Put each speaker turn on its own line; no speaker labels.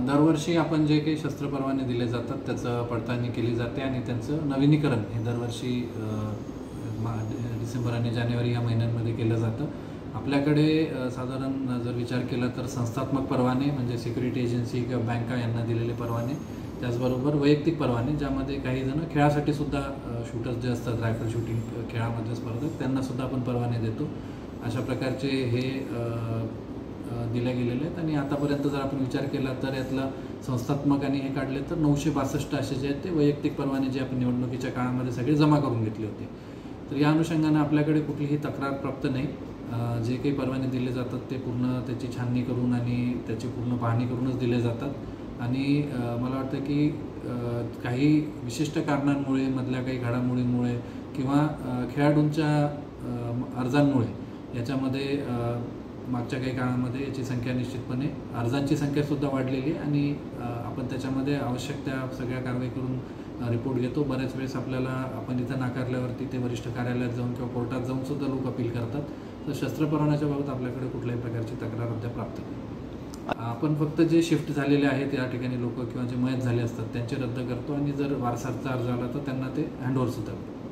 दरवर्षी आपण जे काही शस्त्र परवाने दिले जातात त्याचं पडताळणी केली जाते आणि त्यांचं नवीनीकरण हे दरवर्षी डिसेंबर आणि जानेवारी या महिन्यांमध्ये केलं जातं. आपल्याकडे साधारण जर विचार केला तर संस्थात्मक परवाने म्हणजे सिक्युरिटी एजन्सी किंवा बँका यांना दिलेले परवाने, त्याचबरोबर वैयक्तिक परवाने ज्यामध्ये काही जण खेळासाठी सुद्धा शूटर्स जे असतात रायफल शूटिंग खेळामध्ये स्पर्धक त्यांनासुद्धा आपण परवाने देतो. अशा प्रकारचे हे दिले गेलेले आहेत आणि आतापर्यंत जर आपण विचार केला तर यातला संस्थात्मक आणि हे काढले तर 962 असे जे आहेत ते वैयक्तिक परवाने जे आपण निवडणुकीच्या काळामध्ये सगळे जमा करून घेतले होते. तर या अनुषंगाने आपल्याकडे कुठलीही तक्रार प्राप्त नाही. जे काही परवाने दिले जातात ते पूर्ण त्याची छाननी करून आणि त्याची पूर्ण पाहणी करूनच दिले जातात आणि मला वाटतं की काही विशिष्ट कारणांमुळे मधल्या काही घडामोडींमुळे किंवा खेळाडूंच्या अर्जांमुळे याच्यामध्ये मागच्या काही काळामध्ये याची संख्या निश्चितपणे अर्जांची संख्यासुद्धा वाढलेली आहे आणि आपण त्याच्यामध्ये आवश्यक त्या सगळ्या कारवाई करून रिपोर्ट घेतो. बऱ्याच वेळेस आपल्याला आपण इथं नाकारल्यावरती ते वरिष्ठ कार्यालयात जाऊन किंवा कोर्टात जाऊन सुद्धा लोक अपील करतात. तर शस्त्र परवान्याच्या बाबत आपल्याकडे कुठल्याही प्रकारची तक्रार अद्याप प्राप्त नाही. आपण फक्त जे शिफ्ट झालेले आहेत या ठिकाणी लोक किंवा जे मयत झाले असतात त्यांचे रद्द करतो आणि जर वारसाचा अर्ज आला तर त्यांना ते हँडओव्हर सुद्धा करतो.